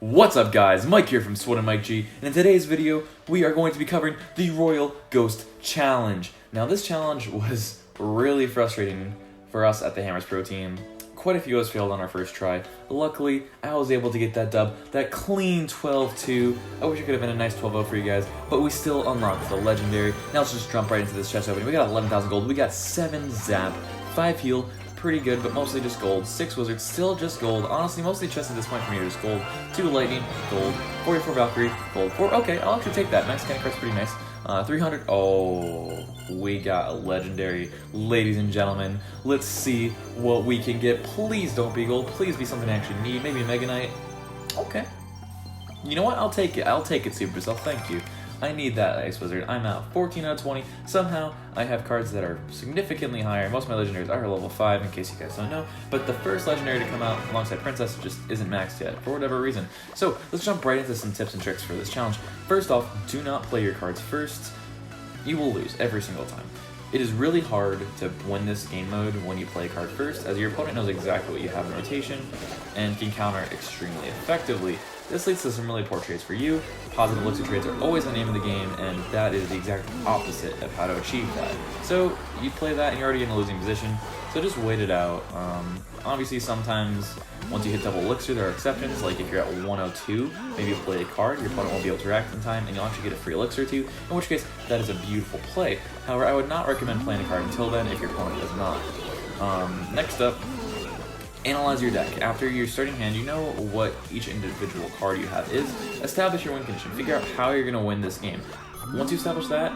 What's up guys, Mike here from Swood and Mike G, and in today's video, we are going to be covering the Royal Ghost Challenge. Now this challenge was really frustrating for us at the Hammers Pro team. Quite a few of us failed on our first try. Luckily, I was able to get that dub, that clean 12-2. I wish it could have been a nice 12-0 for you guys, but we still unlocked the legendary. Now let's just jump right into this chest opening. We got 11,000 gold, we got 7 zap, 5 heal, pretty good, but mostly just gold. 6 wizards, still just gold. Honestly, mostly chests at this point for me are just gold. 2 lightning, gold. 44 Valkyrie, gold. 4, okay, I'll actually take that. Nice, Candy Crush, pretty nice. 300, oh, we got a legendary. Ladies and gentlemen, let's see what we can get. Please don't be gold. Please be something I actually need. Maybe a Mega Knight. Okay. You know what? I'll take it. I'll take it, Super Self. Thank you. I need that Ice Wizard. I'm at 14 out of 20. Somehow, I have cards that are significantly higher. Most of my legendaries are level 5, in case you guys don't know. But the first legendary to come out alongside Princess just isn't maxed yet, for whatever reason. So, let's jump right into some tips and tricks for this challenge. First off, do not play your cards first. You will lose every single time. It is really hard to win this game mode when you play a card first, as your opponent knows exactly what you have in rotation and can counter extremely effectively. This leads to some really poor trades for you. Positive elixir trades are always the name of the game, and that is the exact opposite of how to achieve that. So you play that and you're already in a losing position, so just wait it out. Obviously sometimes once you hit double elixir there are exceptions, like if you're at 102, maybe you play a card, your opponent won't be able to react in time, and you'll actually get a free elixir too, in which case that is a beautiful play. However, I would not recommend playing a card until then if your opponent does not. Next up, analyze your deck. After your starting hand, you know what each individual card you have is. Establish your win condition. Figure out how you're going to win this game. Once you establish that,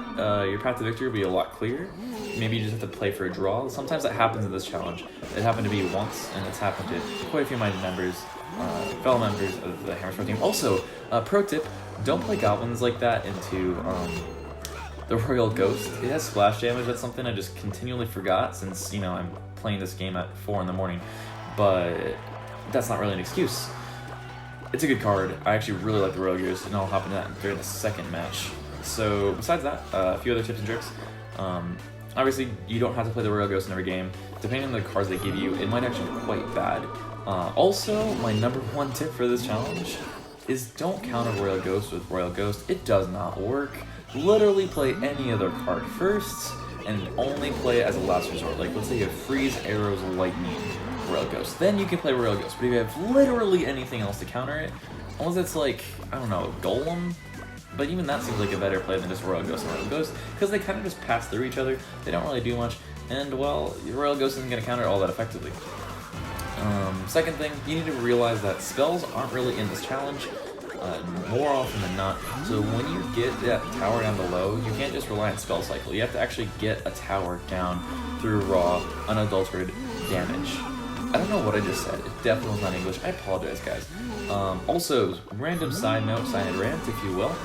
your path to victory will be a lot clearer. Maybe you just have to play for a draw. Sometimes that happens in this challenge. It happened to me once, and it's happened to quite a few of my members, fellow members of the Hammers Pro team. Also, pro tip, don't play goblins like that into the Royal Ghost. It has splash damage. That's something I just continually forgot since, you know, I'm playing this game at 4 in the morning. But that's not really an excuse. It's a good card. I actually really like the Royal Ghost, and I'll hop into that during the second match. So besides that, a few other tips and tricks. Obviously, you don't have to play the Royal Ghost in every game. Depending on the cards they give you, it might actually be quite bad. Also, my #1 tip for this challenge is don't counter Royal Ghost with Royal Ghost. It does not work. Literally play any other card first, and only play as a last resort. Like, let's say you have Freeze, Arrows, Lightning, Royal Ghost. Then you can play Royal Ghost. But if you have literally anything else to counter it, unless it's like, I don't know, Golem, but even that seems like a better play than just Royal Ghost and Royal Ghost, because they kind of just pass through each other. They don't really do much, and well, your Royal Ghost isn't going to counter it all that effectively. Second thing, you need to realize that spells aren't really in this challenge. More often than not. So when you get that tower down below, you can't just rely on spell cycle. You have to actually get a tower down through raw, unadulterated damage. I don't know what I just said. It definitely was not English. I apologize, guys. Also, random side note, side rant, if you will.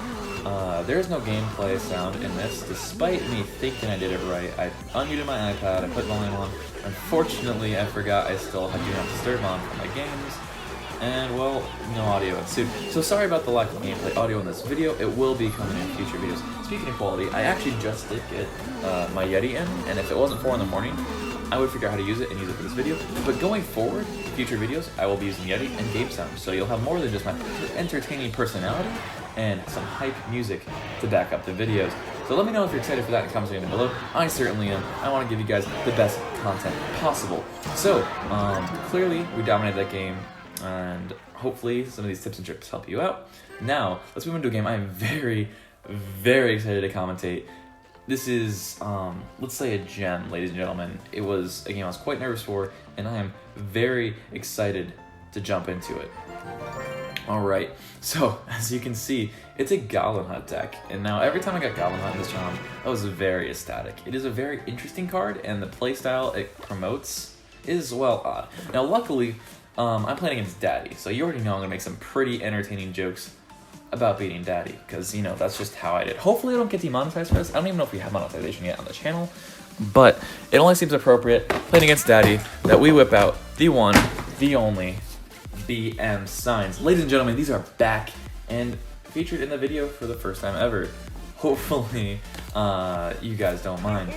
There is no gameplay sound in this, despite me thinking I did it right. I unmuted my iPad, I put volume on. Unfortunately, I forgot I still had Do Not Disturb on for my games. And, well, no audio ensued. So sorry about the lack of gameplay audio in this video. It will be coming in future videos. Speaking of quality, I actually just did get my Yeti in, and if it wasn't 4 in the morning, I would figure out how to use it and use it for this video. But going forward, future videos, I will be using Yeti and game sound. So you'll have more than just my entertaining personality and some hype music to back up the videos. So let me know if you're excited for that in the comments section below. I certainly am. I want to give you guys the best content possible. So, clearly, we dominated that game, and hopefully some of these tips and tricks help you out. Now, let's move into a game I'm very, very excited to commentate. This is, let's say a gem, ladies and gentlemen. It was a game I was quite nervous for, and I am very excited to jump into it. Alright, so as you can see, it's a Goblin Hut deck, and now every time I got Goblin Hut in this challenge, I was very ecstatic. It is a very interesting card, and the playstyle it promotes is, well, odd. Now luckily, I'm playing against Daddy, so you already know I'm going to make some pretty entertaining jokes about beating Daddy, because, you know, that's just how I did. Hopefully I don't get demonetized for this. I don't even know if we have monetization yet on the channel, but it only seems appropriate, playing against Daddy, that we whip out the one, the only, BM signs. Ladies and gentlemen, these are back and featured in the video for the first time ever. Hopefully, you guys don't mind.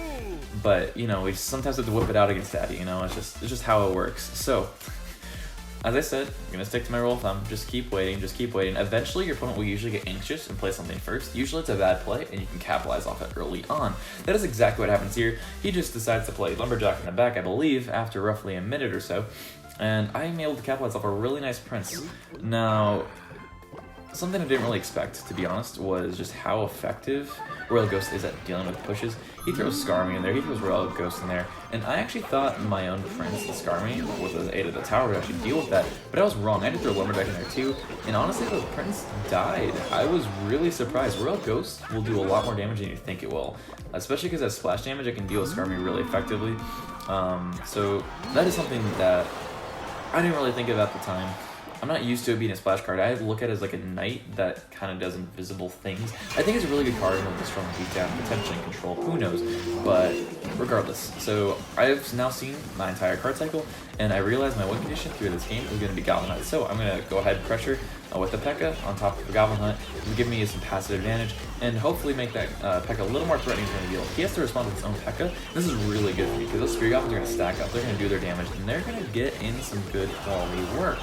But, you know, we sometimes have to whip it out against Daddy, you know, it's just how it works. So, as I said, I'm going to stick to my rule of thumb. Just keep waiting, just keep waiting. Eventually, your opponent will usually get anxious and play something first. Usually, it's a bad play, and you can capitalize off it early on. That is exactly what happens here. He just decides to play Lumberjack in the back, I believe, after roughly a minute or so. And I am able to capitalize off a really nice Prince. Now, something I didn't really expect, to be honest, was just how effective Royal Ghost is at dealing with pushes. He throws Skarmy in there, he throws Royal Ghost in there, and I actually thought my own Prince, Skarmy, with the aid of the tower, would actually deal with that, but I was wrong. I did throw Lumberjack in there too, and honestly, the Prince died. I was really surprised. Royal Ghost will do a lot more damage than you think it will, especially because as splash damage, it can deal with Skarmy really effectively. So that is something that I didn't really think of at the time. I'm not used to it being a splash card. I look at it as like a knight that kind of does invisible things. I think it's a really good card with a strong beatdown, potentially control, who knows. But regardless, so I've now seen my entire card cycle, and I realized my win condition through this game is going to be Goblin Hunt. So I'm going to go ahead and pressure with the P.E.K.K.A. on top of the Goblin Hunt, and give me some passive advantage, and hopefully make that P.E.K.K.A. a little more threatening from the deal. He has to respond with his own P.E.K.K.A. This is really good for me, because those Spear Goblins are going to stack up, they're going to do their damage, and they're going to get in some good quality work.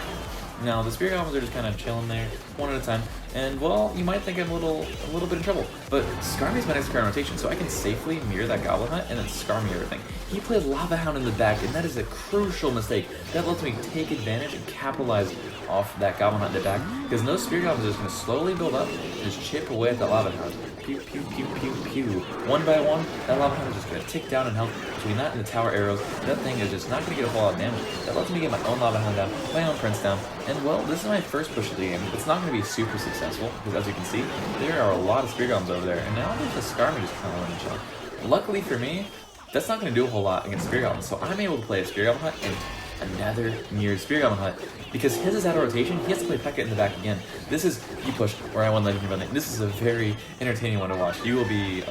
Now, the Spear Goblins are just kind of chilling there, one at a time, and, well, you might think I'm a little bit in trouble, but Skarmy's my next card rotation, so I can safely mirror that Goblin Hunt and then Skarmy everything. He played Lava Hound in the back, and that is a crucial mistake. That lets me take advantage and capitalize off that Goblin Hunt in the back, because those Spear Goblins are just going to slowly build up and just chip away at that Lava Hound. Pew, pew, pew, pew, pew. One by one, that Lava Hound is just going to tick down in health. Between that and the tower arrows, that thing is just not going to get a whole lot of damage. That lets me get my own Lava Hound down, my own Prince down, and, well, this is my first push of the game. It's not going to be super successful, because as you can see, there are a lot of Spear Goblins over there, and now there's the Skarmy just kind of running chill. Luckily for me, that's not going to do a whole lot against Spear Goblins, so I'm able to play a Spear Goblin Hunt and another mirrored Spear Goblin Hunt, because his is out of rotation, he has to play P.E.K.K.A. in the back again. This is you push, where I won Legend running. This is a very entertaining one to watch. You will be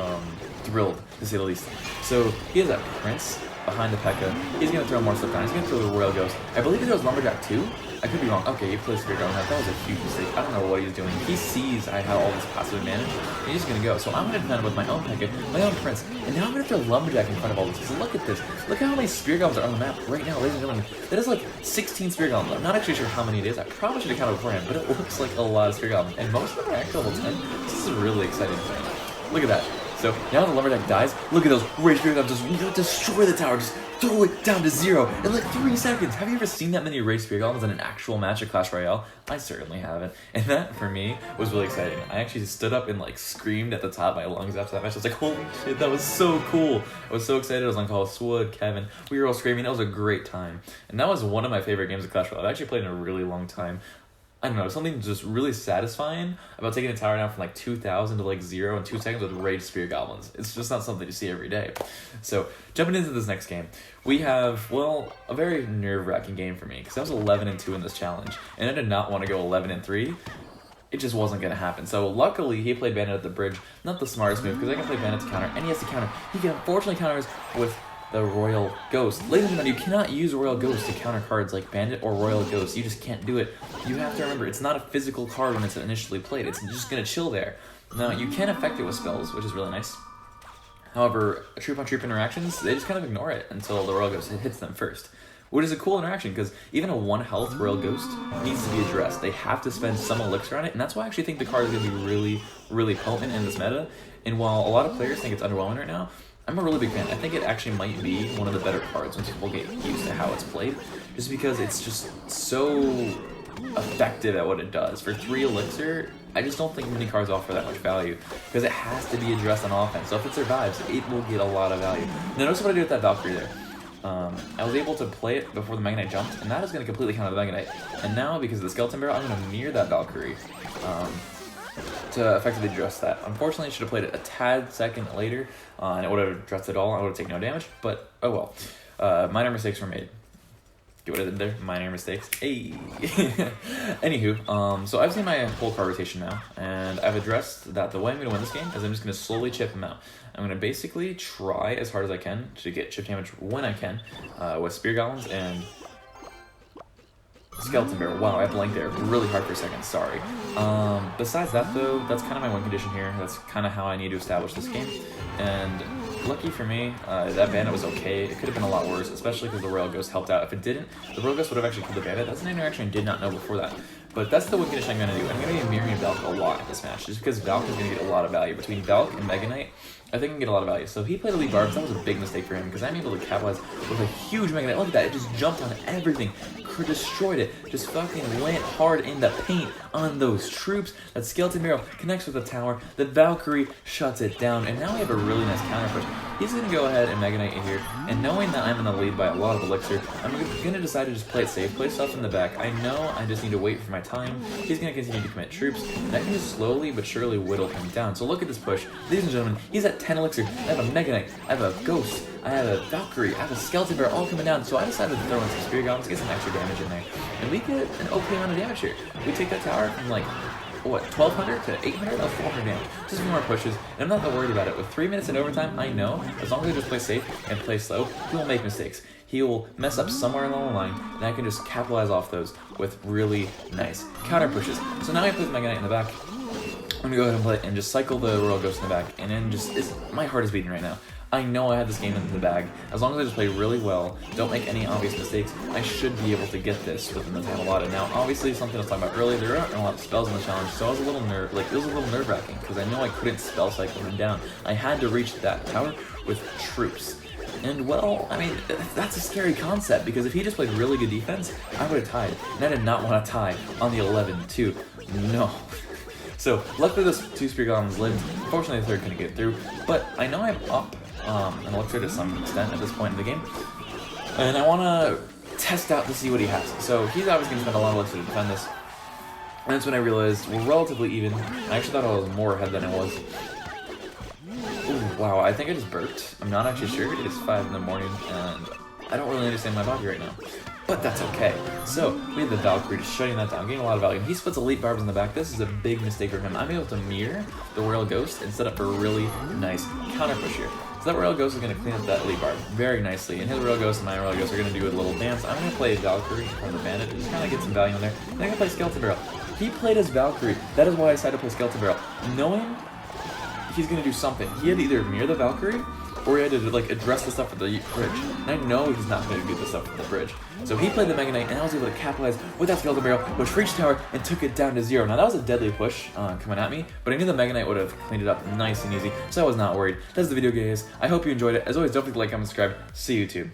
thrilled, to say the least. So he has that Prince behind the P.E.K.K.A. He's going to throw more stuff down. He's going to throw the Royal Ghost. I believe he throws Lumberjack too. I could be wrong. Okay, he plays Spear Goblin Hunt. That was a huge mistake. I don't know what he's doing. He sees I have all this passive advantage, and he's just going to go. So I'm going to defend with my own P.E.K.K.A., my own Prince, and now I'm going to throw Lumberjack in front of all this. So look at this. Look at how many Spear Goblins are on the map right now, ladies and gentlemen. That is like 16 Spear Goblins. I'm not actually sure how many it is. I probably should have counted beforehand, but it looks like a lot of Spear Goblins, and most of them are actually level 10. This is really exciting for me. Look at that. So now the Lumberjack dies. Look at those Rage Spear Goblins just destroy the tower. Just throw it down to 0 in like 3 seconds. Have you ever seen that many Rage Spear Goblins in an actual match of Clash Royale? I certainly haven't. And that, for me, was really exciting. I actually stood up and like screamed at the top of my lungs after that match. I was like, holy shit, that was so cool. I was so excited. I was on call with Swood, Kevin. We were all screaming. That was a great time. And that was one of my favorite games of Clash Royale. I've actually played in a really long time. I don't know, something just really satisfying about taking a tower down from like 2,000 to like 0 in 2 seconds with Rage Spear Goblins. It's just not something you see every day. So, jumping into this next game, we have, well, a very nerve-wracking game for me, because I was 11-2 in this challenge, and I did not want to go 11-3. It just wasn't going to happen. So, luckily, he played Bandit at the bridge. Not the smartest move, because I can play Bandit to counter, and he has to counter. He can unfortunately counters with the Royal Ghost. Ladies and gentlemen, you cannot use Royal Ghost to counter cards like Bandit or Royal Ghost. You just can't do it. You have to remember, it's not a physical card when it's initially played. It's just going to chill there. Now, you can affect it with spells, which is really nice. However, troop-on-troop interactions, they just kind of ignore it until the Royal Ghost hits them first. Which is a cool interaction, because even a 1 health Royal Ghost needs to be addressed. They have to spend some elixir on it, and that's why I actually think the card is going to be really, really potent in this meta. And while a lot of players think it's underwhelming right now, I'm a really big fan. I think it actually might be one of the better cards once people get used to how it's played, just because it's just so effective at what it does. For 3 elixir, I just don't think many cards offer that much value, because it has to be addressed on offense. So if it survives, it will get a lot of value. Now notice what I did with that Valkyrie there. I was able to play it before the Mega Knight jumped, and that is going to completely counter the Mega Knight. And now, because of the Skeleton Barrel, I'm going to mirror that Valkyrie to effectively address that. Unfortunately, I should have played it a tad second later, and it would have addressed it all. I would have taken no damage, but oh well. Minor mistakes were made. Get what I did there? Minor mistakes. Hey! Anywho, so I've seen my whole card rotation now, and I've addressed that the way I'm going to win this game is I'm just going to slowly chip him out. I'm going to basically try as hard as I can to get chip damage when I can with Spear Goblins and Skeleton Barrel. Wow, I blanked there really hard for a second. Sorry. Besides that, though, that's kind of my win condition here. That's kind of how I need to establish this game. And lucky for me, that bandit was okay. It could have been a lot worse, especially because the Royal Ghost helped out. If it didn't, the Royal Ghost would have actually killed the bandit. That's an interaction I did not know before that. But that's the win condition I'm going to do. I'm going to be mirroring Valk a lot in this match, just because Valk is going to get a lot of value. Between Valk and Mega Knight, I think I can get a lot of value. So he played Elite Barbs. That was a big mistake for him, because I'm able to capitalize with a huge Mega Knight. Look at that. It just jumped on everything. Destroyed it. Just fucking went hard in the paint on those troops. That Skeleton Barrel connects with the tower. The Valkyrie shuts it down. And now we have a really nice counter push. He's going to go ahead and Mega Knight in here. And knowing that I'm in the lead by a lot of elixir, I'm going to decide to just play it safe. Play stuff in the back. I know I just need to wait for my time. He's going to continue to commit troops. And I can just slowly but surely whittle him down. So look at this push. Ladies and gentlemen, he's at 10 elixir. I have a Mega Knight. I have a Ghost. I have a Valkyrie. I have a Skeleton Barrel all coming down. So I decided to throw in some Spear Goblins, get some extra damage in there. And we get an okay amount of damage here. We take that tower from like, what, 1200 to 800? That's 400 damage. Just a few more pushes, and I'm not that worried about it. With 3 minutes in overtime, I know, as long as I just play safe and play slow, he will make mistakes. He will mess up somewhere along the line, and I can just capitalize off those with really nice counter pushes. So now I play Mega Knight in the back. I'm gonna go ahead and play and just cycle the Royal Ghost in the back, and then my heart is beating right now. I know I have this game in the bag. As long as I just play really well, don't make any obvious mistakes, I should be able to get this within the time allotted. Now, obviously, something I was talking about earlier, there aren't a lot of spells in the challenge, so I was a little nerve-wracking, because I know I couldn't spell cycle him down. I had to reach that tower with troops. And, well, I mean, that's a scary concept, because if he just played really good defense, I would have tied. And I did not want to tie on the 11-2. No. So, luckily those two Spear Goblins lived. Unfortunately, the third couldn't get through. But I know I'm up an elixir to some extent at this point in the game. And I want to test out to see what he has. So, he's obviously going to spend a lot of elixir to defend this. And that's when I realized we're relatively even. I actually thought I was more ahead than I was. Ooh, wow, I think I just burped. I'm not actually sure. It is 5 in the morning, and I don't really understand my body right now. But that's okay. So, we have the Valkyrie just shutting that down, getting a lot of value. He splits Elite Barbs in the back. This is a big mistake for him. I'm able to mirror the Royal Ghost and set up a really nice counter push here. So that Royal Ghost is going to clean up that Elite Barb very nicely. And his Royal Ghost and my Royal Ghost are going to do a little dance. I'm going to play Valkyrie from the Bandit to just kind of get some value in there. And I'm going to play Skeleton Barrel. He played as Valkyrie. That is why I decided to play Skeleton Barrel. Knowing he's going to do something. He had to either mirror the Valkyrie, or he had to like address the stuff at the bridge. And I know he's not going to do the stuff at the bridge. So he played the Mega Knight, and I was able to capitalize with that Skeleton Barrel, which reached tower and took it down to 0. Now that was a deadly push coming at me, but I knew the Mega Knight would have cleaned it up nice and easy, so I was not worried. That's the video, guys. I hope you enjoyed it. As always, don't forget to like, comment, subscribe. See you, YouTube.